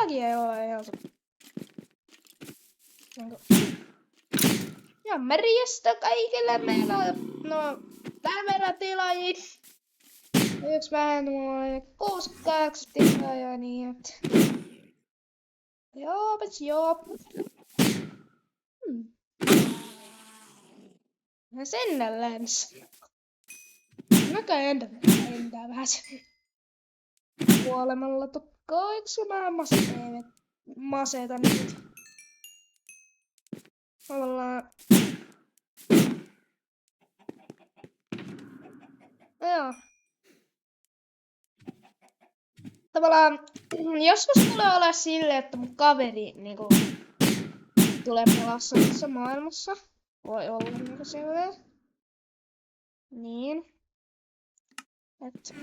takia ei ole ihan se. Ja märjestä kaikille meillä on tämän verran tilaajia. Yksi vähemmän ja 68 tilaajaa niin että. Joo. Ja sen läns. Mäkään entää vähän se. Kuolemalla tokkaa, eikö se vähän maseeta nyt? Tavallaan. Joo. Tavallaan, joskus tulee olla silleen, että mun kaveri niinku tulee pelassa tässä maailmassa. Voi olla niinku silleen. Niin. Et.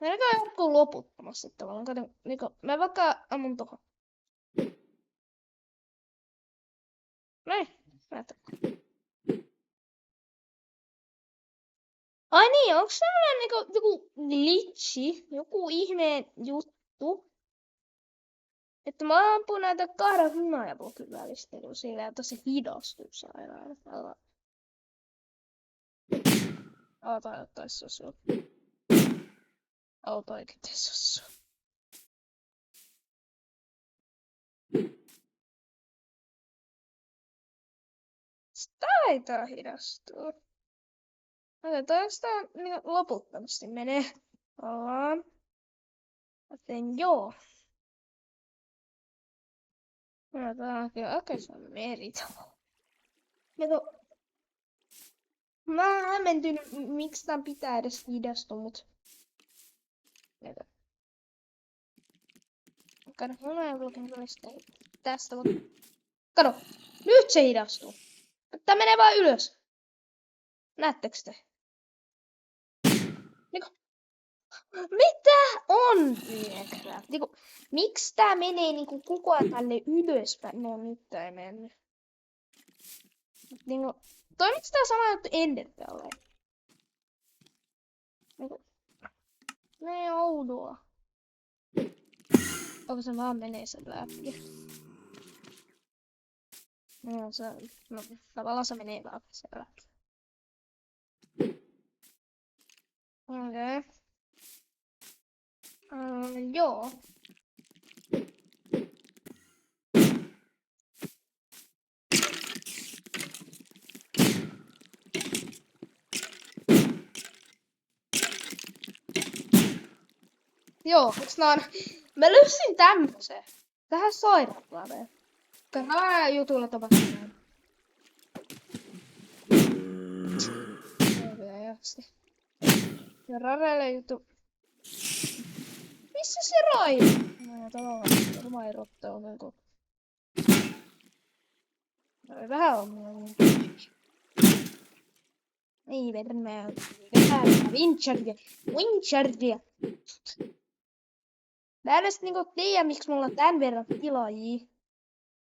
Meillä jatkuu loputtomasti tavallaan. Kato, niinku, mä vaikka ammun tohon. Näin, näytä. Ai niin, onks sellainen niinku joku glitchi, joku ihmeen juttu? Että mä ampun näitä 2 hunajapolkin välistelyä sillä, että se hidastuu sairaan. Tai se on. Autoikin tässä on. Sitä ei tää hidastuu. Otetaan sitä niin loputtomasti menee. Ollaan. Joten joo. Otetaan kyllä se on meritalo. Mä oon hämmentynyt, miksi tän pitää edes hidastua, mut. Kato, mulla ei ollut tästä, mutta. Kato, nyt se hidastuu. Tää menee vaan ylös. Näettekö te? Niinku. Mitä on Minecraft? Niinku, miksi tää menee niinku koko ajan tälle ylöspäin? No nyt tää ei mennyt. Niinku, toimiks tää sama juttu Enderpearlle? Niinku. Ne oudoa. Onko se vaan menee sen läpi? No se, no tavallaan se menee vaan sen läpi. Okei. Joo. Joo, onks nää on? Mä löysin tämmösen. Tähän sairaalaan. Tähän jutulla tapahtuu. Ja Rarelle juttu. Missä se Rai? No tavallaan Rairotte on niinku. Vähän on. Ei vermää. Winchardia. Mä en edes niinku tiedä, miksi mulla on tän verran tilaajia.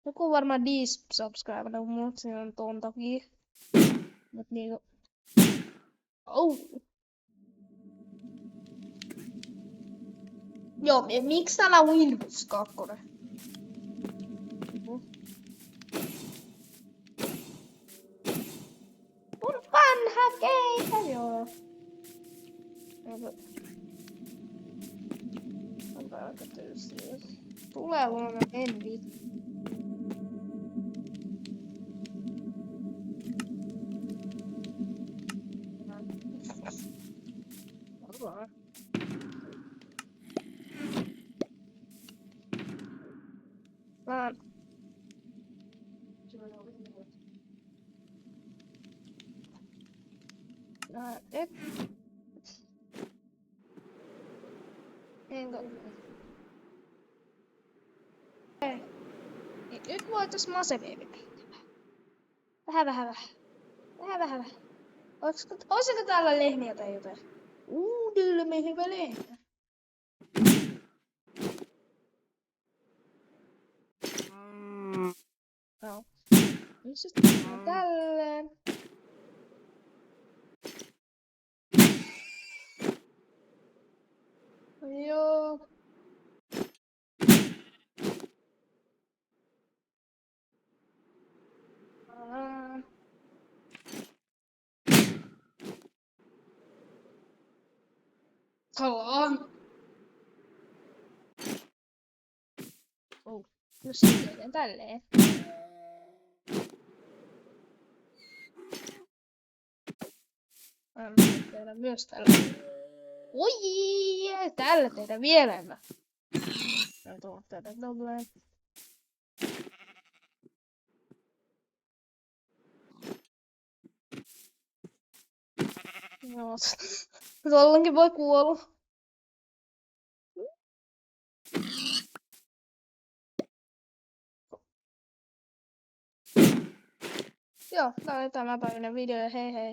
Joku varmaan subscribe, mutta se on ton takia. Mut niinku. Oh. Joo, miksi täällä on Windows 2? Mun vanha keitä, joo. Onpa aika tyysiä. Tulee luona envi. Nyt voitais maseveevi tehdä. Vähän. Olisiko täällä lehmiä tai jotain? Dylme hyvä lehmä. No. Missä tälleen? Haluan. Oh. No sitten tälleen. Anna tehdä myös tällä. Oi, tällä tehdä vielä enemmän. Ja tuo tehdä tolleen. Joo. Tollankin voi kuolla. Joo, tää oli tämänpäiväinen video ja hei hei.